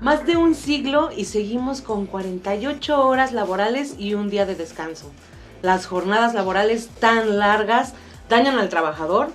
Más de un siglo y seguimos con 48 horas laborales y un día de descanso. Las jornadas laborales tan largas dañan al trabajador,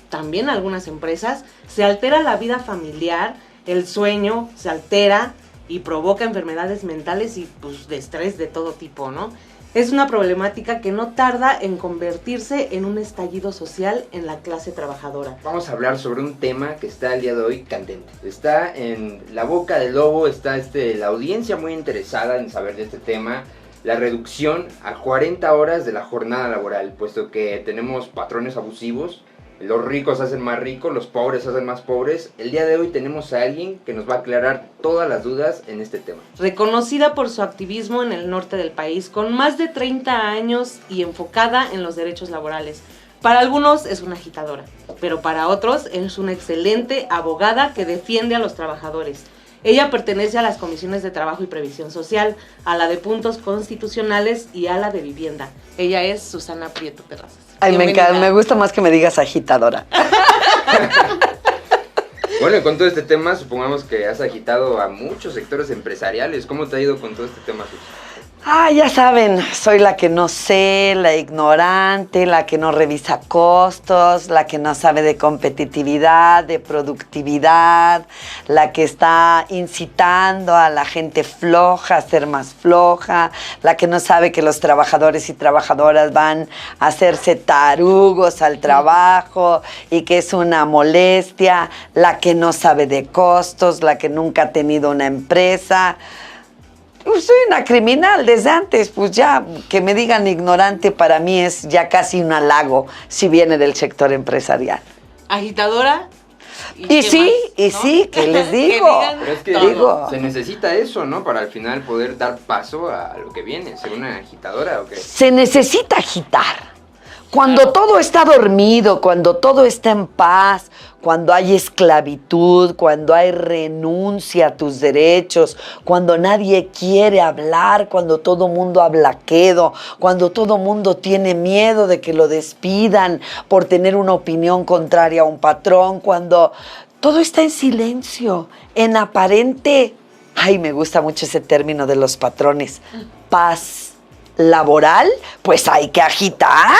también a algunas empresas, se altera la vida familiar, el sueño se altera y provoca enfermedades mentales y pues de estrés de todo tipo, ¿no? Es una problemática que no tarda en convertirse en un estallido social en la clase trabajadora. Vamos a hablar sobre un tema que está el día de hoy candente. Está en la boca del lobo, está la audiencia muy interesada en saber de este tema. La reducción a 40 horas de la jornada laboral, puesto que tenemos patrones abusivos. Los ricos hacen más ricos, los pobres hacen más pobres. El día de hoy tenemos a alguien que nos va a aclarar todas las dudas en este tema. Reconocida por su activismo en el norte del país, con más de 30 años y enfocada en los derechos laborales. Para algunos es una agitadora, pero para otros es una excelente abogada que defiende a los trabajadores. Ella pertenece a las comisiones de Trabajo y Previsión Social, a la de Puntos Constitucionales y a la de Vivienda. Ella es Susana Prieto Terrazas. Ay, me gusta más que me digas agitadora. Bueno, y con todo este tema, supongamos que has agitado a muchos sectores empresariales. ¿Cómo te ha ido con todo este tema, Sus? Ya saben, soy la que no sé, la ignorante, la que no revisa costos, la que no sabe de competitividad, de productividad, la que está incitando a la gente floja a ser más floja, la que no sabe que los trabajadores y trabajadoras van a hacerse tarugos al trabajo y que es una molestia, la que no sabe de costos, la que nunca ha tenido una empresa. Soy una criminal desde antes, pues ya que me digan ignorante para mí es ya casi un halago si viene del sector empresarial. ¿Agitadora? Y sí, más, ¿no? Sí, ¿qué les digo? Pero es que se necesita eso, ¿no? Para al final poder dar paso a lo que viene, ser una agitadora ¿o qué? Se necesita agitar. Cuando todo está dormido, cuando todo está en paz, cuando hay esclavitud, cuando hay renuncia a tus derechos, cuando nadie quiere hablar, cuando todo mundo habla quedo, cuando todo mundo tiene miedo de que lo despidan por tener una opinión contraria a un patrón, cuando todo está en silencio, en aparente, me gusta mucho ese término de los patrones, paz laboral, pues hay que agitar.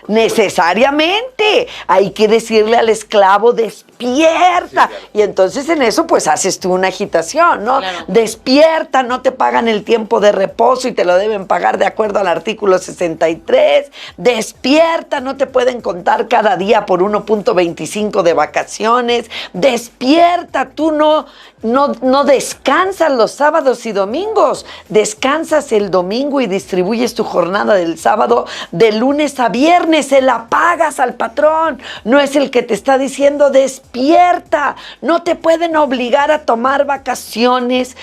Necesariamente hay que decirle al esclavo despierta, sí, claro. Y entonces en eso pues haces tú una agitación, ¿no? Claro. Despierta, no te pagan el tiempo de reposo y te lo deben pagar de acuerdo al artículo 63, despierta, no te pueden contar cada día por 1.25 de vacaciones, despierta, tú no descansas los sábados y domingos, descansas el domingo y distribuyes tu jornada del sábado de lunes a viernes, se la pagas al patrón, no es el que te está diciendo despierta, no te pueden obligar a tomar vacaciones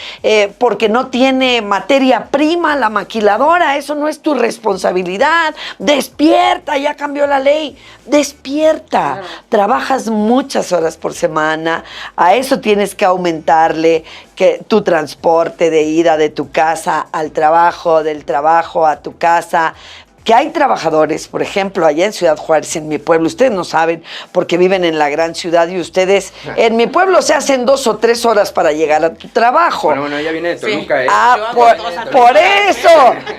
porque no tiene materia prima la maquiladora, eso no es tu responsabilidad, despierta, ya cambió la ley, despierta, trabajas muchas horas por semana, a eso tienes que aumentarle que tu transporte de ida de tu casa al trabajo, del trabajo a tu casa. Que hay trabajadores, por ejemplo, allá en Ciudad Juárez, en mi pueblo, ustedes no saben porque viven en la gran ciudad y ustedes, en mi pueblo se hacen 2 o 3 horas para llegar a tu trabajo. Bueno, ella viene de Toluca, sí.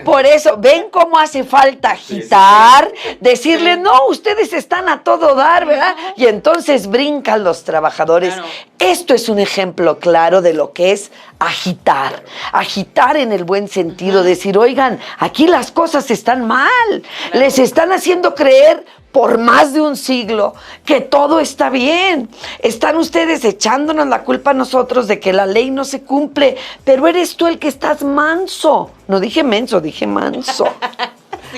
Por eso, ven cómo hace falta agitar, decirle, no, ustedes están a todo dar, ¿verdad? Y entonces brincan los trabajadores. Claro. Esto es un ejemplo claro de lo que es agitar en el buen sentido, decir, oigan, aquí las cosas están mal, les están haciendo creer por más de un siglo que todo está bien, están ustedes echándonos la culpa a nosotros de que la ley no se cumple, pero eres tú el que estás manso, no dije menso, dije manso.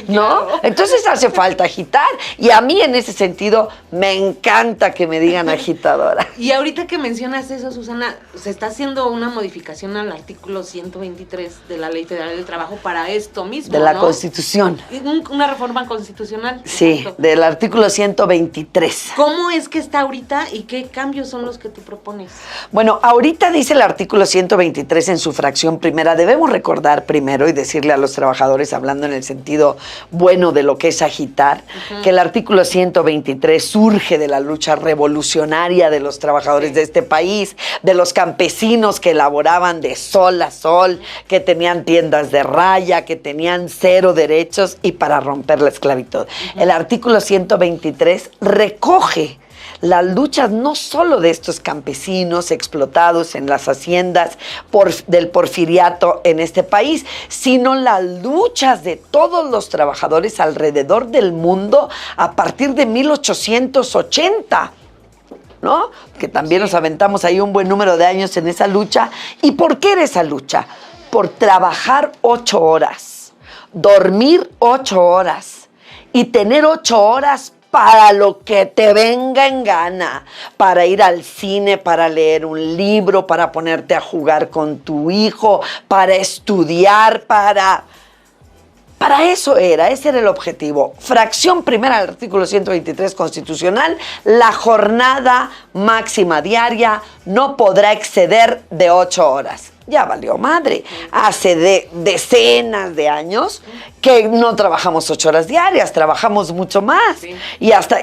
¿No? Entonces hace falta agitar y a mí en ese sentido me encanta que me digan agitadora. Y ahorita que mencionas eso, Susana, se está haciendo una modificación al artículo 123 de la Ley Federal del Trabajo para esto mismo, de la Constitución. Una reforma constitucional. Sí, exacto. Del artículo 123. ¿Cómo es que está ahorita y qué cambios son los que tú propones? Bueno, ahorita dice el artículo 123 en su fracción primera, debemos recordar primero y decirle a los trabajadores, hablando en el sentido bueno de lo que es agitar, que el artículo 123 surge de la lucha revolucionaria de los trabajadores de este país, de los campesinos que laboraban de sol a sol, que tenían tiendas de raya, que tenían 0 derechos y para romper la esclavitud. El artículo 123 recoge las luchas no solo de estos campesinos explotados en las haciendas del porfiriato en este país, sino las luchas de todos los trabajadores alrededor del mundo a partir de 1880. ¿No? Que también nos aventamos ahí un buen número de años en esa lucha. ¿Y por qué era esa lucha? Por trabajar 8 horas, dormir 8 horas y tener 8 horas para lo que te venga en gana, para ir al cine, para leer un libro, para ponerte a jugar con tu hijo, para estudiar, para eso ese era el objetivo. Fracción primera del artículo 123 constitucional, la jornada máxima diaria no podrá exceder de 8 horas. Ya valió madre. Hace decenas de años que no trabajamos 8 horas diarias, trabajamos mucho más. Sí.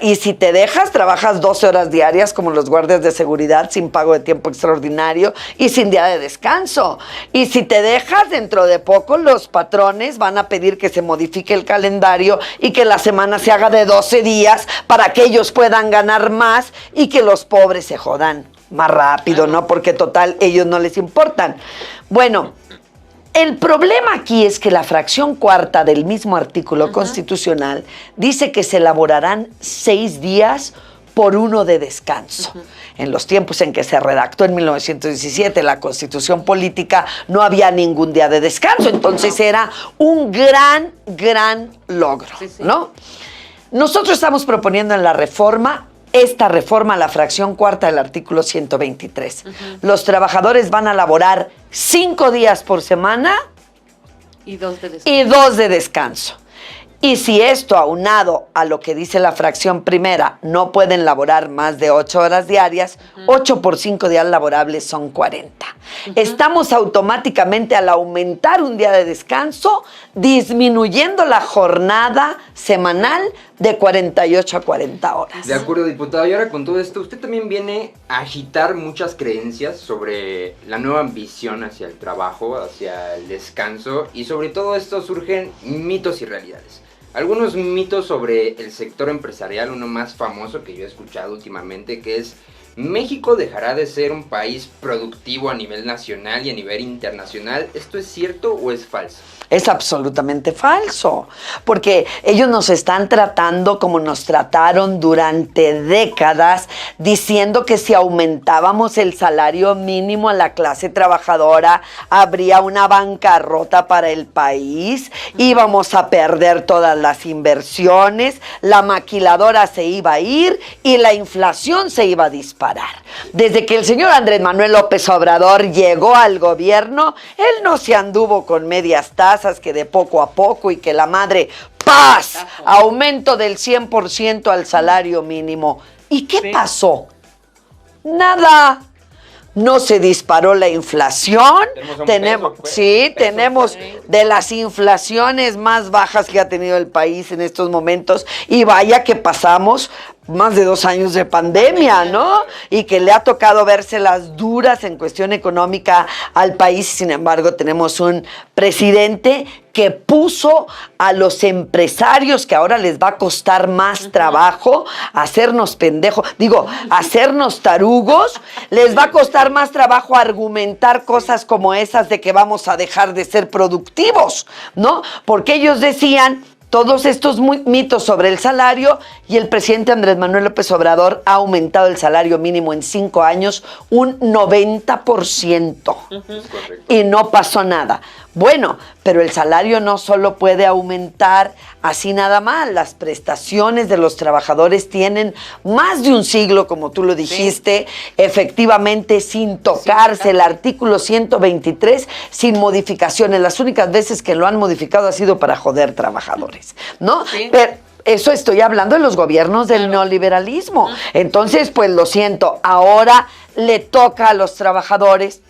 Y si te dejas, trabajas 12 horas diarias como los guardias de seguridad sin pago de tiempo extraordinario y sin día de descanso. Y si te dejas, dentro de poco los patrones van a pedir que se modifique el calendario y que la semana se haga de 12 días para que ellos puedan ganar más y que los pobres se jodan más rápido, ¿no? Porque total, ellos no les importan. Bueno, el problema aquí es que la fracción cuarta del mismo artículo constitucional dice que se elaborarán 6 días por 1 de descanso. En los tiempos en que se redactó en 1917 la Constitución Política, no había ningún día de descanso, entonces era un gran logro, ¿no? Nosotros estamos proponiendo en la reforma esta reforma a la fracción cuarta del artículo 123. Los trabajadores van a laborar 5 días por semana y 2 de descanso. Y si esto, aunado a lo que dice la fracción primera, no pueden laborar más de 8 horas diarias, 8 por 5 días laborables son 40. Estamos automáticamente, al aumentar un día de descanso, disminuyendo la jornada semanal de 48 a 40 horas. De acuerdo, diputado. Y ahora con todo esto, usted también viene a agitar muchas creencias sobre la nueva ambición hacia el trabajo, hacia el descanso, y sobre todo esto surgen mitos y realidades. Algunos mitos sobre el sector empresarial, uno más famoso que yo he escuchado últimamente, que es: México dejará de ser un país productivo a nivel nacional y a nivel internacional. ¿Esto es cierto o es falso? Es absolutamente falso, porque ellos nos están tratando como nos trataron durante décadas, diciendo que si aumentábamos el salario mínimo a la clase trabajadora, habría una bancarrota para el país, íbamos a perder todas las inversiones, la maquiladora se iba a ir y la inflación se iba a disparar. Desde que el señor Andrés Manuel López Obrador llegó al gobierno, él no se anduvo con medias tasas, que de poco a poco y que la madre, ¡paz! Aumento del 100% al salario mínimo. ¿Y qué pasó? Nada. No se disparó la inflación. Tenemos de las inflaciones más bajas que ha tenido el país en estos momentos. Y vaya que pasamos más de 2 años de pandemia, ¿no? Y que le ha tocado verse las duras en cuestión económica al país. Sin embargo, tenemos un presidente que puso a los empresarios, que ahora les va a costar más trabajo hacernos pendejos, hacernos tarugos, les va a costar más trabajo argumentar cosas como esas de que vamos a dejar de ser productivos, ¿no? Porque ellos decían todos estos mitos sobre el salario, y el presidente Andrés Manuel López Obrador ha aumentado el salario mínimo en 5 años un 90%. Y no pasó nada. Bueno, pero el salario no solo puede aumentar así nada más. Las prestaciones de los trabajadores tienen más de un siglo, como tú lo dijiste, efectivamente sin tocarse. El artículo 123 sin modificaciones. Las únicas veces que lo han modificado ha sido para joder trabajadores, ¿no? Sí. Pero eso estoy hablando de los gobiernos del neoliberalismo. Entonces, pues lo siento, ahora le toca a los trabajadores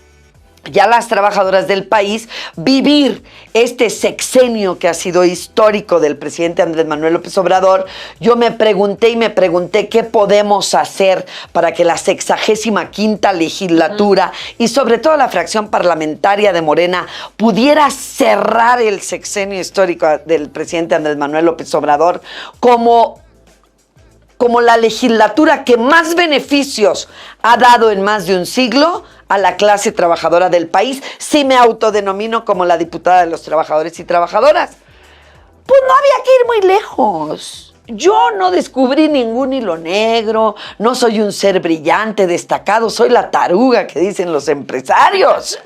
y a las trabajadoras del país vivir este sexenio que ha sido histórico del presidente Andrés Manuel López Obrador. Yo me pregunté qué podemos hacer para que la 65ª legislatura y sobre todo la fracción parlamentaria de Morena pudiera cerrar el sexenio histórico del presidente Andrés Manuel López Obrador como la legislatura que más beneficios ha dado en más de un siglo a la clase trabajadora del país. Sí me autodenomino como la diputada de los trabajadores y trabajadoras. Pues no había que ir muy lejos. Yo no descubrí ningún hilo negro, no soy un ser brillante, destacado, soy la taruga que dicen los empresarios.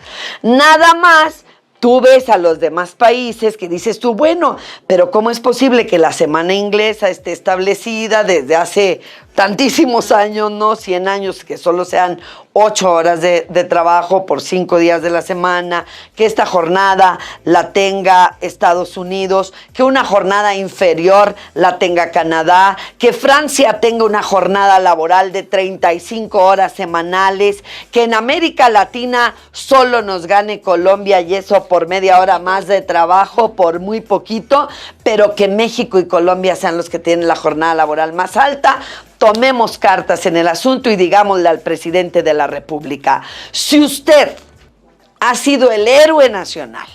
Nada más. Tú ves a los demás países que dices tú, bueno, pero ¿cómo es posible que la semana inglesa esté establecida desde hace tantísimos años, no 100 años, que solo sean 8 horas de trabajo por 5 días de la semana, que esta jornada la tenga Estados Unidos, que una jornada inferior la tenga Canadá, que Francia tenga una jornada laboral de 35 horas semanales, que en América Latina solo nos gane Colombia y eso por media hora más de trabajo, por muy poquito, pero que México y Colombia sean los que tienen la jornada laboral más alta? Tomemos cartas en el asunto y digámosle al presidente de la República, si usted ha sido el héroe nacional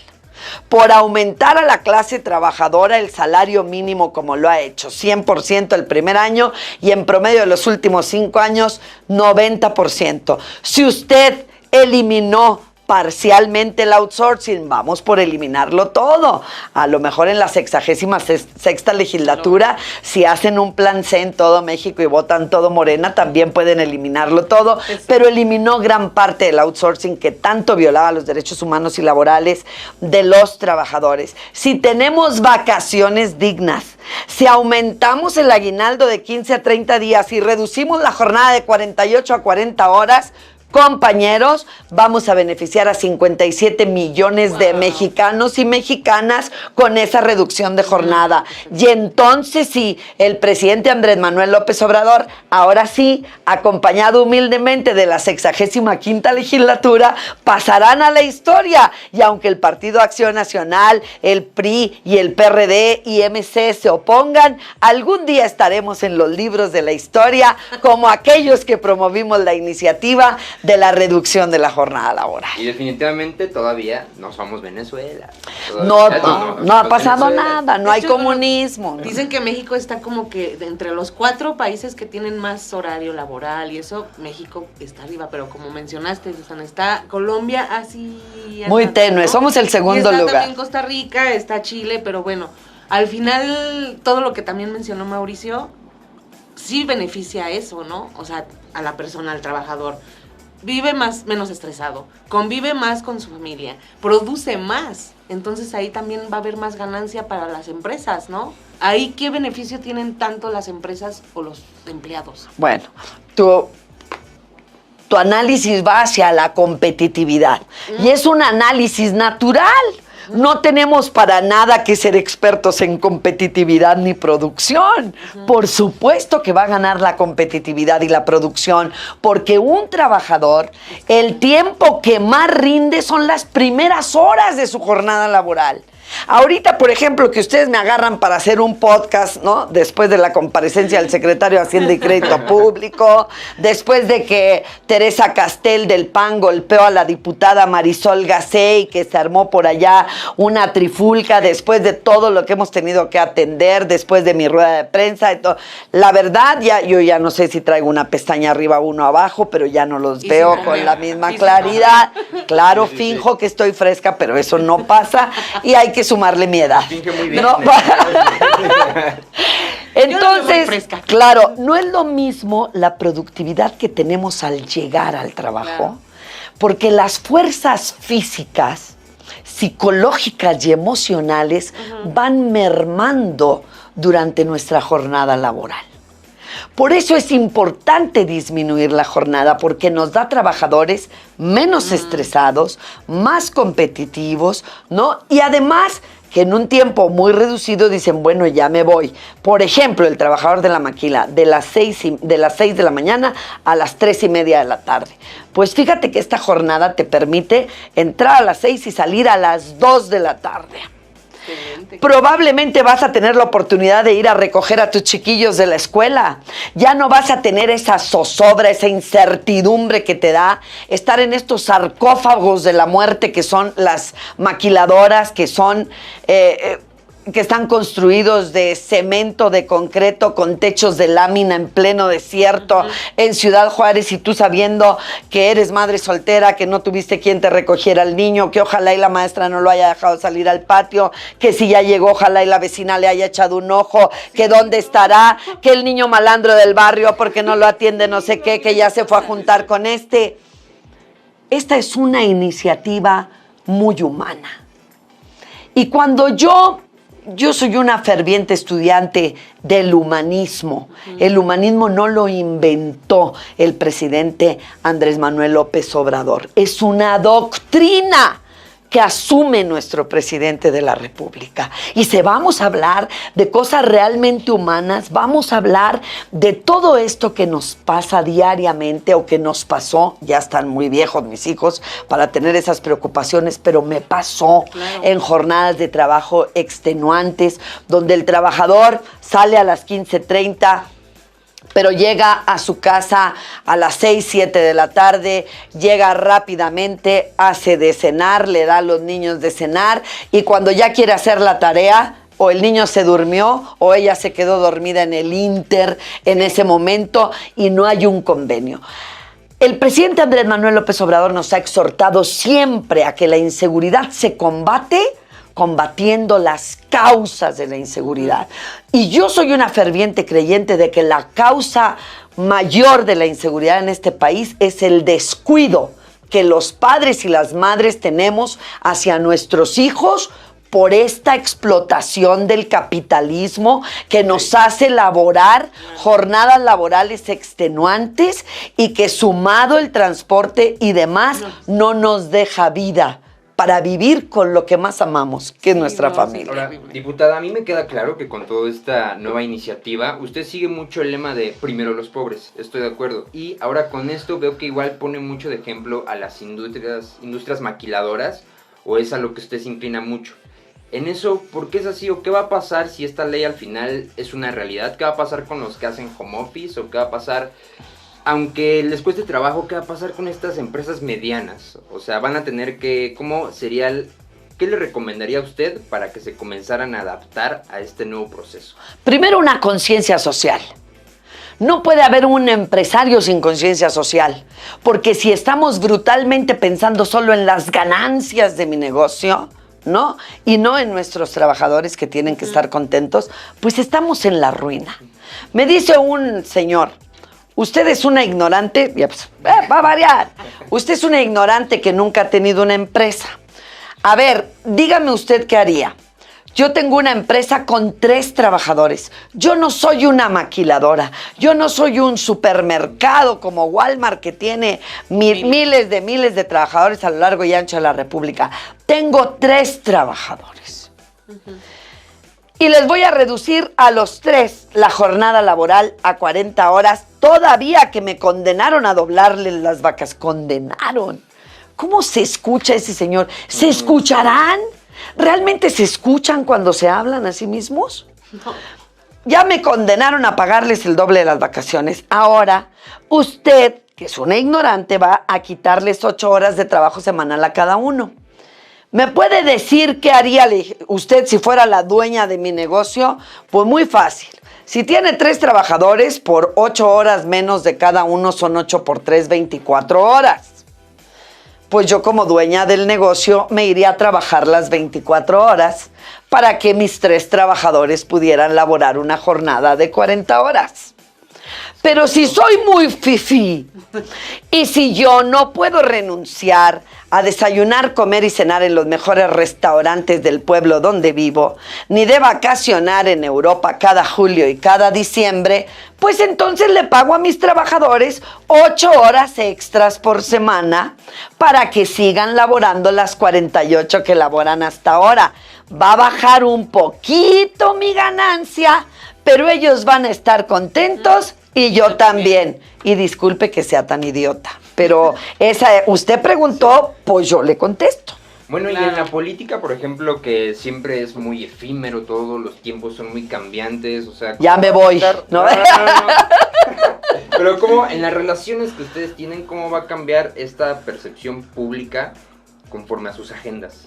por aumentar a la clase trabajadora el salario mínimo como lo ha hecho, 100% el primer año y en promedio de los últimos 5 años, 90%. Si usted eliminó parcialmente el outsourcing, vamos por eliminarlo todo. A lo mejor en la 66ª legislatura, si hacen un plan C en todo México y votan todo Morena, también pueden eliminarlo todo, pero eliminó gran parte del outsourcing que tanto violaba los derechos humanos y laborales de los trabajadores. Si tenemos vacaciones dignas, si aumentamos el aguinaldo de 15 a 30 días y reducimos la jornada de 48 a 40 horas, compañeros, vamos a beneficiar a 57 millones de mexicanos y mexicanas con esa reducción de jornada. Y entonces sí, el presidente Andrés Manuel López Obrador, ahora sí, acompañado humildemente de la 65ª legislatura, pasarán a la historia. Y aunque el Partido Acción Nacional, el PRI y el PRD y MC se opongan, algún día estaremos en los libros de la historia como aquellos que promovimos la iniciativa de la reducción de la jornada laboral. Y definitivamente todavía no somos Venezuela. No ha pasado nada, no hay comunismo. Dicen que México está como que entre los 4 países que tienen más horario laboral y eso, México está arriba, pero como mencionaste, Susana, está Colombia así... Muy tenue, ¿no? Somos el segundo lugar. Está también Costa Rica, está Chile, pero bueno, al final todo lo que también mencionó Mauricio, sí beneficia a eso, ¿no? O sea, a la persona, al trabajador. Vive menos estresado, convive más con su familia, produce más. Entonces ahí también va a haber más ganancia para las empresas, ¿no? Ahí, ¿qué beneficio tienen tanto las empresas o los empleados? Bueno, tu análisis va hacia la competitividad y es un análisis natural. No tenemos para nada que ser expertos en competitividad ni producción. Por supuesto que va a ganar la competitividad y la producción, porque un trabajador, el tiempo que más rinde son las primeras horas de su jornada laboral. Ahorita, por ejemplo, que ustedes me agarran para hacer un podcast, ¿no? Después de la comparecencia del secretario de Hacienda y Crédito Público, después de que Teresa Castel del PAN golpeó a la diputada Marisol Gacé y que se armó por allá una trifulca, después de todo lo que hemos tenido que atender, después de mi rueda de prensa y todo. La verdad, yo ya no sé si traigo una pestaña arriba o uno abajo, pero ya no los veo con la misma claridad. Claro, finjo que estoy fresca, pero eso no pasa y hay que sumarle mi edad. Muy bien, ¿no? Entonces, claro, no es lo mismo la productividad que tenemos al llegar al trabajo, porque las fuerzas físicas, psicológicas y emocionales van mermando durante nuestra jornada laboral. Por eso es importante disminuir la jornada, porque nos da trabajadores menos estresados, más competitivos, ¿no? Y además que en un tiempo muy reducido dicen, bueno, ya me voy. Por ejemplo, el trabajador de la maquila, de las 6 de la mañana a las 3:30 de la tarde. Pues fíjate que esta jornada te permite entrar a las 6 y salir a las 2 de la tarde. Probablemente vas a tener la oportunidad de ir a recoger a tus chiquillos de la escuela. Ya no vas a tener esa zozobra, esa incertidumbre que te da estar en estos sarcófagos de la muerte que son las maquiladoras, que son... que están construidos de cemento, de concreto, con techos de lámina en pleno desierto, en Ciudad Juárez, y tú sabiendo que eres madre soltera, que no tuviste quien te recogiera al niño, que ojalá y la maestra no lo haya dejado salir al patio, que si ya llegó, ojalá y la vecina le haya echado un ojo, que dónde estará, que el niño malandro del barrio, porque no lo atiende no sé qué, que ya se fue a juntar con este. Esta es una iniciativa muy humana. Y cuando yo soy una ferviente estudiante del humanismo. El humanismo no lo inventó el presidente Andrés Manuel López Obrador. Es una doctrina que asume nuestro presidente de la República. Y si vamos a hablar de cosas realmente humanas, vamos a hablar de todo esto que nos pasa diariamente o que nos pasó. Ya están muy viejos mis hijos para tener esas preocupaciones, pero me pasó en jornadas de trabajo extenuantes, donde el trabajador sale a las 15:30, pero llega a su casa a las 6, 7 de la tarde, llega rápidamente, hace de cenar, le da a los niños de cenar, y cuando ya quiere hacer la tarea, o el niño se durmió, o ella se quedó dormida en el Inter en ese momento, y no hay un convenio. El presidente Andrés Manuel López Obrador nos ha exhortado siempre a que la inseguridad se combate combatiendo las causas de la inseguridad. Y yo soy una ferviente creyente de que la causa mayor de la inseguridad en este país es el descuido que los padres y las madres tenemos hacia nuestros hijos por esta explotación del capitalismo que nos hace laborar jornadas laborales extenuantes y que, sumado el transporte y demás, no nos deja vida para vivir con lo que más amamos, que es nuestra familia. Ahora, diputada, a mí me queda claro que con toda esta nueva iniciativa, usted sigue mucho el lema de primero los pobres, estoy de acuerdo. Y ahora con esto veo que igual pone mucho de ejemplo a las industrias maquiladoras, o es a lo que usted se inclina mucho. En eso, ¿por qué es así? ¿O qué va a pasar si esta ley al final es una realidad? ¿Qué va a pasar con los que hacen home office? ¿O qué va a pasar, aunque les cueste trabajo, qué va a pasar con estas empresas medianas? O sea, van a tener que, ¿qué le recomendaría a usted para que se comenzaran a adaptar a este nuevo proceso? Primero, una conciencia social. No puede haber un empresario sin conciencia social, porque si estamos brutalmente pensando solo en las ganancias de mi negocio, ¿no? Y no en nuestros trabajadores que tienen que estar contentos, pues estamos en la ruina. Me dice un señor: usted es una ignorante, pues, va a variar. Usted es una ignorante que nunca ha tenido una empresa. A ver, dígame usted qué haría. Yo tengo una empresa con 3 trabajadores. Yo no soy una maquiladora. Yo no soy un supermercado como Walmart que tiene miles de trabajadores a lo largo y ancho de la República. Tengo 3 trabajadores. Y les voy a reducir a los 3 la jornada laboral a 40 horas, todavía que me condenaron a doblarle las vacas. Condenaron. ¿Cómo se escucha ese señor? ¿Se escucharán? ¿Realmente se escuchan cuando se hablan a sí mismos? No. Ya me condenaron a pagarles el doble de las vacaciones. Ahora, usted, que es una ignorante, va a quitarles 8 horas de trabajo semanal a cada uno. ¿Me puede decir qué haría usted si fuera la dueña de mi negocio? Pues muy fácil. Si tiene 3 trabajadores, por 8 horas menos de cada uno, son 8 por 3, 24 horas. Pues yo, como dueña del negocio, me iría a trabajar las 24 horas para que mis 3 trabajadores pudieran laborar una jornada de 40 horas. Pero si soy muy fifí y si yo no puedo renunciar a desayunar, comer y cenar en los mejores restaurantes del pueblo donde vivo, ni de vacacionar en Europa cada julio y cada diciembre, pues entonces le pago a mis trabajadores 8 horas extras por semana para que sigan laborando las 48 que laboran hasta ahora. va a bajar un poquito mi ganancia, pero ellos van a estar contentos y yo también. Y disculpe que sea tan idiota, pero usted preguntó, pues yo le contesto. Bueno, claro. Y en la política, por ejemplo, que siempre es muy efímero todo, los tiempos son muy cambiantes, o sea... Ya me voy, ¿no? No. Pero como en las relaciones que ustedes tienen, ¿cómo va a cambiar esta percepción pública conforme a sus agendas?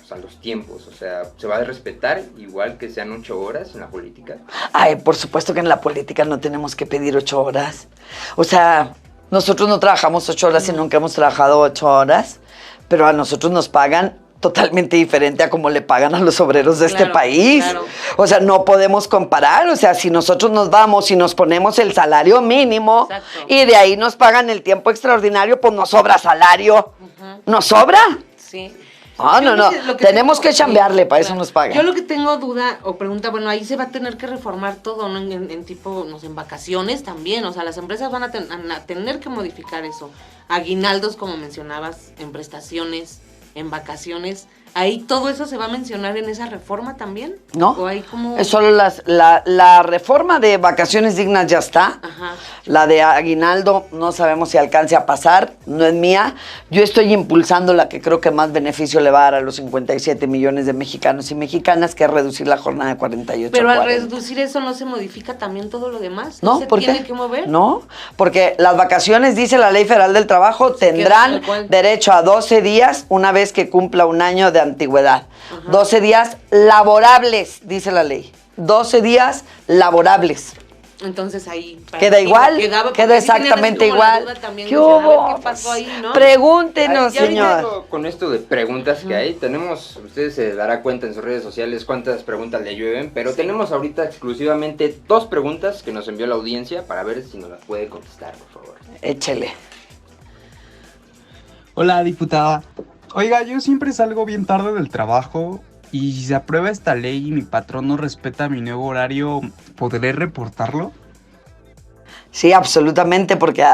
O sea, los tiempos, o sea, ¿se va a respetar igual que sean 8 horas en la política? Ay, por supuesto que en la política no tenemos que pedir 8 horas. O sea, nosotros no trabajamos 8 horas y nunca hemos trabajado 8 horas. Pero a nosotros nos pagan totalmente diferente a como le pagan a los obreros de este país. Claro. O sea, no podemos comparar. O sea, si nosotros nos vamos y nos ponemos el salario mínimo y de ahí nos pagan el tiempo extraordinario, pues nos sobra salario. ¿Nos sobra? Sí. No. Tenemos que chambearle, para eso nos pagan. Yo lo que tengo duda o pregunta, bueno, ahí se va a tener que reformar todo, ¿no? En tipo, no sé, en vacaciones también. O sea, las empresas van a tener que modificar eso. Aguinaldos, como mencionabas, en prestaciones, en vacaciones. ¿Ahí todo eso se va a mencionar en esa reforma también? No, ¿O hay como... es solo la reforma de vacaciones dignas ya está. Ajá. La de aguinaldo no sabemos si alcance a pasar, no es mía. Yo estoy impulsando la que creo que más beneficio le va a dar a los 57 millones de mexicanos y mexicanas, que es reducir la jornada de 48 Pero a al 40. reducir eso, ¿no se modifica también todo lo demás? No, se ¿por qué? tiene que mover? No, porque las vacaciones, dice la Ley Federal del Trabajo, tendrán derecho a 12 días una vez que cumpla un año de antigüedad. Ajá. 12 días laborables, dice la ley. 12 días laborables. Entonces ahí... ¿Queda igual? Queda exactamente igual. ¿Qué hubo? ¿Qué pasó ahí, no? Pregúntenos, señor. Con esto de preguntas que hay, tenemos, ustedes se dará cuenta en sus redes sociales cuántas preguntas le llueven, pero tenemos ahorita exclusivamente 2 preguntas que nos envió la audiencia para ver si nos las puede contestar, por favor. Échele. Hola, diputada. Oiga, yo siempre salgo bien tarde del trabajo y si se aprueba esta ley y mi patrón no respeta mi nuevo horario, ¿podré reportarlo? Sí, absolutamente, porque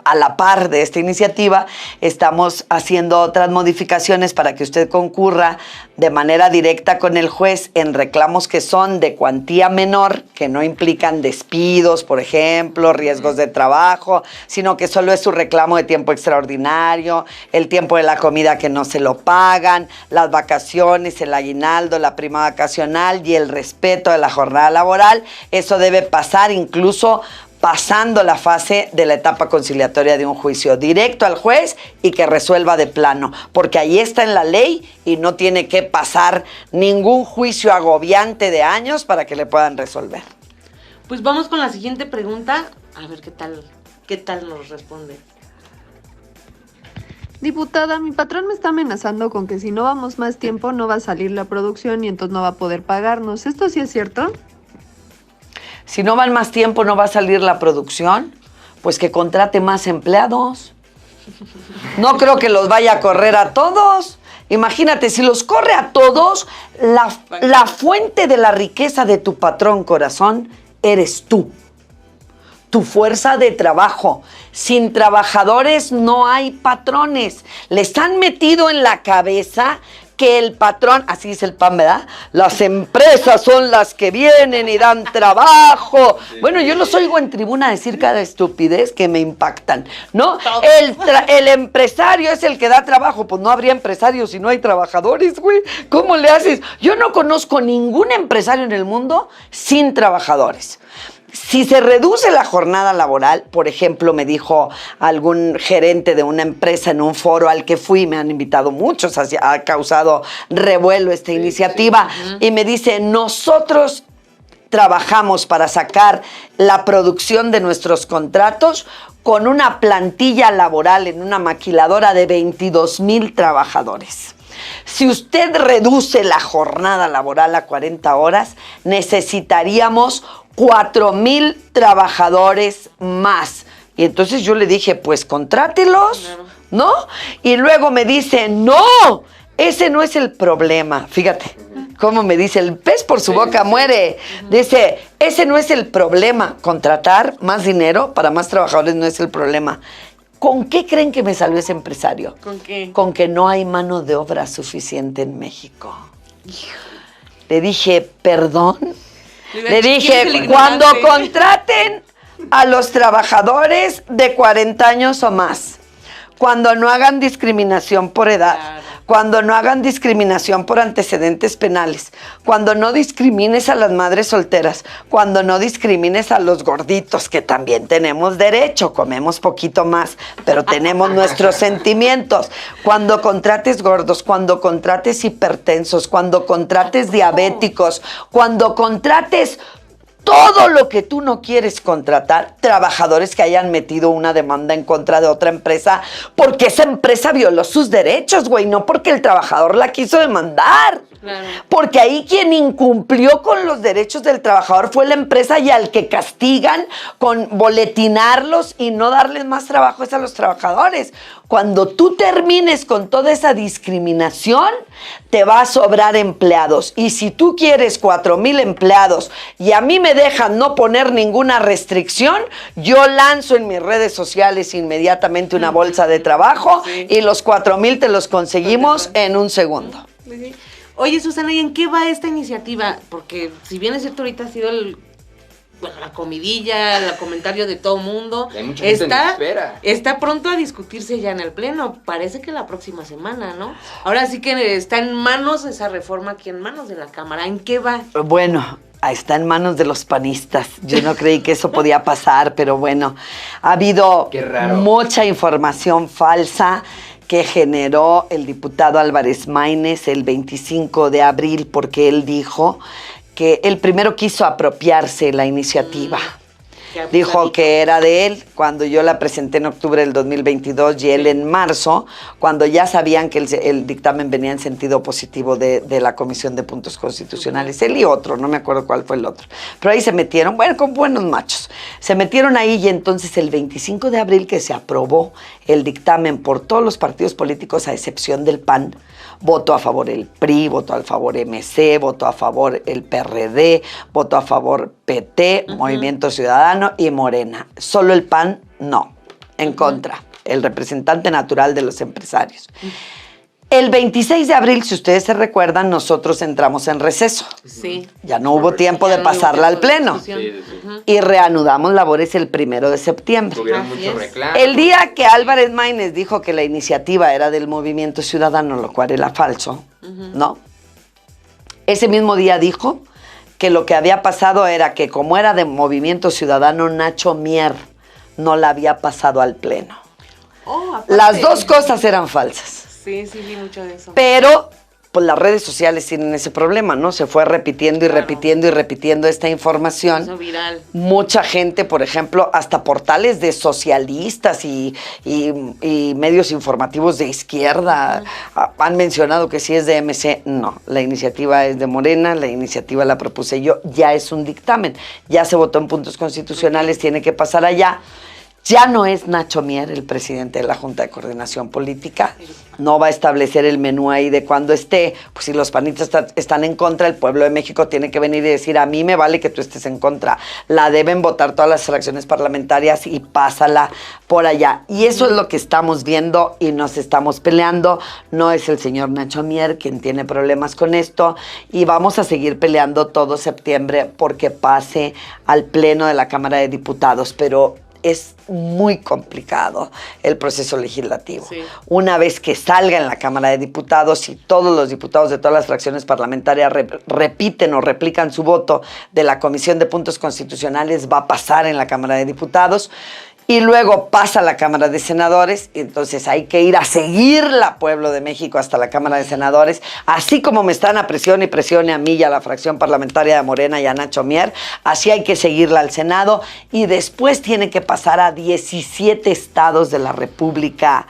a la par de esta iniciativa estamos haciendo otras modificaciones para que usted concurra de manera directa con el juez en reclamos que son de cuantía menor, que no implican despidos, por ejemplo, riesgos de trabajo, sino que solo es su reclamo de tiempo extraordinario, el tiempo de la comida que no se lo pagan, las vacaciones, el aguinaldo, la prima vacacional y el respeto de la jornada laboral. Eso debe pasar incluso pasando la fase de la etapa conciliatoria de un juicio, directo al juez y que resuelva de plano, porque ahí está en la ley y no tiene que pasar ningún juicio agobiante de años para que le puedan resolver. Pues vamos con la siguiente pregunta, a ver qué tal nos responde. Diputada, mi patrón me está amenazando con que si no vamos más tiempo no va a salir la producción y entonces no va a poder pagarnos. ¿Esto sí es cierto? Si no van más tiempo, no va a salir la producción, pues que contrate más empleados. No creo que los vaya a correr a todos. Imagínate, si los corre a todos, la fuente de la riqueza de tu patrón, corazón, eres tú. Tu fuerza de trabajo. Sin trabajadores no hay patrones. Les han metido en la cabeza que el patrón, así dice el PAN, ¿verdad? Las empresas son las que vienen y dan trabajo. Bueno, yo los oigo en tribuna decir cada estupidez que me impactan, ¿no? El empresario es el que da trabajo. Pues no habría empresarios si no hay trabajadores, güey. ¿Cómo le haces? Yo no conozco ningún empresario en el mundo sin trabajadores. Si se reduce la jornada laboral, por ejemplo, me dijo algún gerente de una empresa en un foro al que fui, me han invitado muchos, ha causado revuelo esta iniciativa, y me dice, nosotros trabajamos para sacar la producción de nuestros contratos con una plantilla laboral en una maquiladora de 22,000 trabajadores. Si usted reduce la jornada laboral a 40 horas, necesitaríamos 4,000 trabajadores más. Y entonces yo le dije, pues contrátelos, ¿no? Y luego me dice, no, ese no es el problema. Fíjate cómo me dice, el pez por su boca muere. Dice, ese no es el problema. Contratar más dinero para más trabajadores no es el problema. ¿Con qué creen que me salió ese empresario? ¿Con qué? Con que no hay mano de obra suficiente en México. Le dije, ¿perdón? Le ¿Quién es el dije, cuando ignorante? contraten a los trabajadores de 40 años o más, cuando no hagan discriminación por edad, Claro. cuando no hagan discriminación por antecedentes penales, cuando no discrimines a las madres solteras, cuando no discrimines a los gorditos, que también tenemos derecho, comemos poquito más, pero tenemos nuestros sentimientos, cuando contrates gordos, cuando contrates hipertensos, cuando contrates diabéticos, cuando contrates todo lo que tú no quieres contratar, trabajadores que hayan metido una demanda en contra de otra empresa porque esa empresa violó sus derechos, güey, no porque el trabajador la quiso demandar. Claro. Porque ahí quien incumplió con los derechos del trabajador fue la empresa y al que castigan con boletinarlos y no darles más trabajo es a los trabajadores. Cuando tú termines con toda esa discriminación, te va a sobrar empleados. Y si tú quieres 4,000 empleados y a mí me dejan no poner ninguna restricción, yo lanzo en mis redes sociales inmediatamente una bolsa de trabajo Sí. y los 4,000 te los conseguimos en un segundo. Sí. Oye, Susana, ¿y en qué va esta iniciativa? Porque si bien es cierto, ahorita ha sido la comidilla, el comentario de todo mundo. Hay mucha gente en espera. Está pronto a discutirse ya en el Pleno. Parece que la próxima semana, ¿no? Ahora sí que está en manos esa reforma aquí, en manos de la Cámara. ¿En qué va? Bueno, está en manos de los panistas. Yo no creí que eso podía pasar, pero bueno, ha habido Qué raro. mucha información falsa que generó el diputado Álvarez Maínez el 25 de abril, porque él dijo que él primero quiso apropiarse la iniciativa. Qué Dijo abusadito. que era de él cuando yo la presenté en octubre del 2022 y él en marzo, cuando ya sabían que el dictamen venía en sentido positivo de la Comisión de Puntos Constitucionales. Él y otro, no me acuerdo cuál fue el otro. Pero ahí se metieron, bueno, con buenos machos. Se metieron ahí y entonces el 25 de abril que se aprobó el dictamen por todos los partidos políticos a excepción del PAN, votó a favor el PRI, votó a favor MC, votó a favor el PRD, votó a favor PT, Movimiento Ciudadano y Morena. Solo el PAN no, en contra, el representante natural de los empresarios. El 26 de abril, si ustedes se recuerdan, nosotros entramos en receso. Sí. Ya no hubo tiempo Ya de no hubo pasarla al tiempo de Pleno. discusión. Sí, sí, sí. Ujú. Y reanudamos labores el 1 de septiembre. Tuvieron Así muchos es. reclamos. El día que Álvarez Maínez dijo que la iniciativa era del Movimiento Ciudadano, lo cual era falso, ¿no? Ese mismo día dijo que lo que había pasado era que como era de Movimiento Ciudadano, Nacho Mier no la había pasado al Pleno. Oh, aparte- Las dos cosas eran falsas. Sí, sí, vi mucho de eso. Pero, pues las redes sociales tienen ese problema, ¿no? Se fue repitiendo y Claro. repitiendo y repitiendo esta información. Eso viral. Mucha gente, por ejemplo, hasta portales de socialistas y medios informativos de izquierda han mencionado que si es de MC. No, la iniciativa es de Morena, la iniciativa la propuse yo, ya es un dictamen, ya se votó en puntos constitucionales, tiene que pasar allá. Ya no es Nacho Mier el presidente de la Junta de Coordinación Política, no va a establecer el menú ahí de cuando esté, pues si los panistas están en contra, el pueblo de México tiene que venir y decir, a mí me vale que tú estés en contra, la deben votar todas las fracciones parlamentarias y pásala por allá. Y eso es lo que estamos viendo y nos estamos peleando, no es el señor Nacho Mier quien tiene problemas con esto y vamos a seguir peleando todo septiembre porque pase al Pleno de la Cámara de Diputados, pero es muy complicado el proceso legislativo. Sí. Una vez que salga en la Cámara de Diputados y todos los diputados de todas las fracciones parlamentarias repiten o replican su voto de la Comisión de Puntos Constitucionales, va a pasar en la Cámara de Diputados y luego pasa a la Cámara de Senadores, y entonces hay que ir a seguirla, pueblo de México, hasta la Cámara de Senadores, así como me están a presione y presione a mí y a la fracción parlamentaria de Morena y a Nacho Mier, así hay que seguirla al Senado, y después tiene que pasar a 17 estados de la República,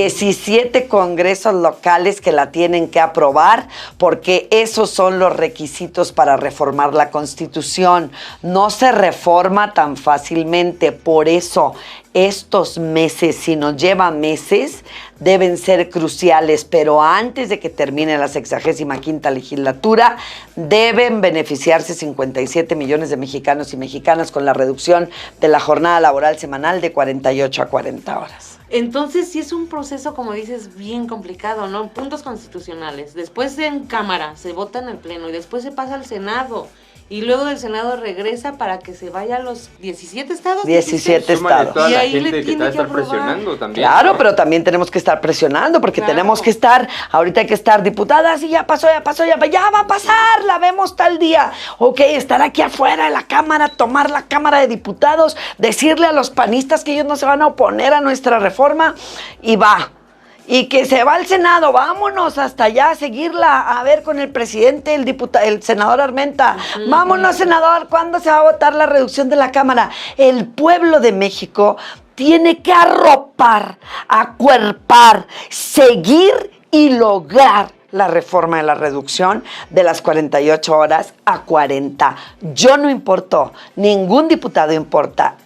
17 congresos locales que la tienen que aprobar, porque esos son los requisitos para reformar la Constitución. No se reforma tan fácilmente, por eso eso, estos meses, si nos lleva meses, deben ser cruciales, pero antes de que termine la 65ª legislatura, deben beneficiarse 57 millones de mexicanos y mexicanas con la reducción de la jornada laboral semanal de 48 a 40 horas. Entonces sí es un proceso, como dices, bien complicado, ¿no? Puntos constitucionales. Después en Cámara se vota en el Pleno y después se pasa al Senado. Y luego del Senado regresa para que se vaya a los 17 estados. 17 estados. Toda Y la ahí le gente que tiene te va a que estar aprobar. presionando también. Claro, ¿no? pero también tenemos que estar presionando porque Claro. tenemos que estar, ahorita hay que estar diputadas y ya pasó, ya va a pasar, la vemos tal día. Ok, estar aquí afuera de la Cámara, tomar la Cámara de Diputados, decirle a los panistas que ellos no se van a oponer a nuestra reforma y va. Y que se va al Senado, vámonos hasta allá a seguirla, a ver con el presidente, el senador Armenta. Vámonos, senador, ¿cuándo se va a votar la reducción de la Cámara? El pueblo de México tiene que arropar, acuerpar, seguir y lograr la reforma de la reducción de las 48 horas a 40. Yo no importo, ningún diputado importa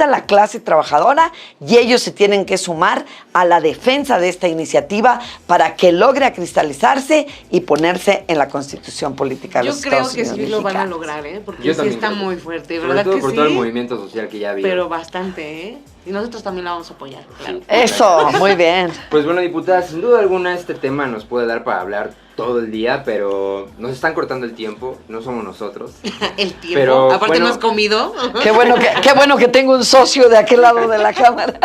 la clase trabajadora y ellos se tienen que sumar a la defensa de esta iniciativa para que logre cristalizarse y ponerse en la Constitución política de Yo los creo Estados que Unidos sí lo van a mexicanos. lograr, ¿eh? Porque Yo sí también está creo que muy sí. fuerte, Sobre ¿verdad todo que por sí? todo el movimiento social que ya había. Pero bastante, ¿eh? Y nosotros también la vamos a apoyar, claro. Eso, muy bien. Pues bueno, diputada, sin duda alguna este tema nos puede dar para hablar todo el día, pero nos están cortando el tiempo, no somos nosotros. El tiempo. Pero, Aparte bueno, no has comido. Qué bueno que tengo un socio de aquel lado de la Cámara.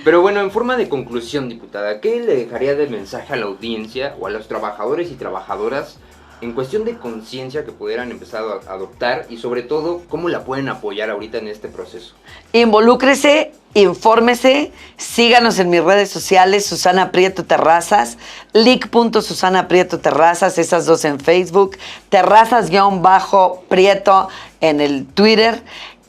Pero bueno, en forma de conclusión, diputada, ¿qué le dejaría de mensaje a la audiencia o a los trabajadores y trabajadoras en cuestión de conciencia que pudieran empezar a adoptar y sobre todo cómo la pueden apoyar ahorita en este proceso? Involúcrese, infórmese, síganos en mis redes sociales, Susana Prieto Terrazas, lic.Susana Prieto Terrazas, esas dos en Facebook, Terrazas-Prieto en el Twitter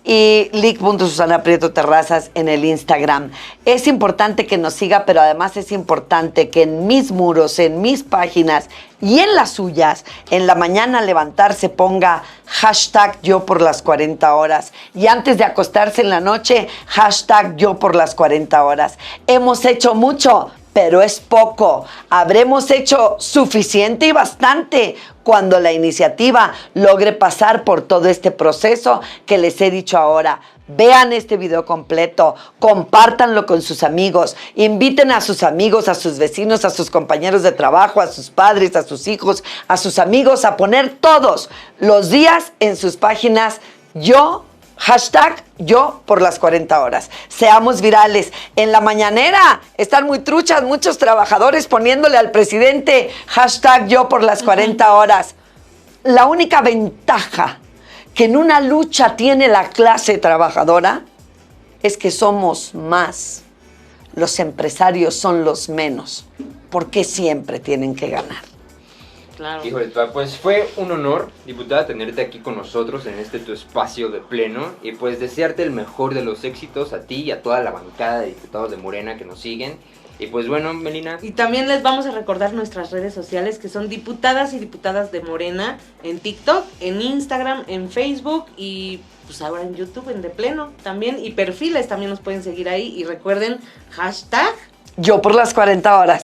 y lic.Susana Prieto Terrazas en el Instagram. Es importante que nos siga, pero además es importante que en mis muros, en mis páginas y en las suyas, en la mañana al levantarse ponga hashtag yo por las 40 horas y antes de acostarse en la noche, hashtag yo por las 40 horas. Hemos hecho mucho, pero es poco. Habremos hecho suficiente y bastante cuando la iniciativa logre pasar por todo este proceso que les he dicho ahora. Vean este video completo, compártanlo con sus amigos, inviten a sus amigos, a sus vecinos, a sus compañeros de trabajo, a sus padres, a sus hijos, a sus amigos, a poner todos los días en sus páginas hashtag yo por las 40 horas. Seamos virales. En la mañanera están muy truchas muchos trabajadores poniéndole al presidente hashtag yo por las 40 horas. La única ventaja que en una lucha tiene la clase trabajadora es que somos más. Los empresarios son los menos. Porque siempre tienen que ganar. Claro. Híjole, pues fue un honor, diputada, tenerte aquí con nosotros en este tu espacio de pleno y pues desearte el mejor de los éxitos a ti y a toda la bancada de diputados de Morena que nos siguen. Y pues bueno, Melina. Y también les vamos a recordar nuestras redes sociales que son diputadas y diputadas de Morena en TikTok, en Instagram, en Facebook y pues ahora en YouTube, en De Pleno también. Y perfiles también nos pueden seguir ahí. Y recuerden, hashtag Yo por las 40 horas.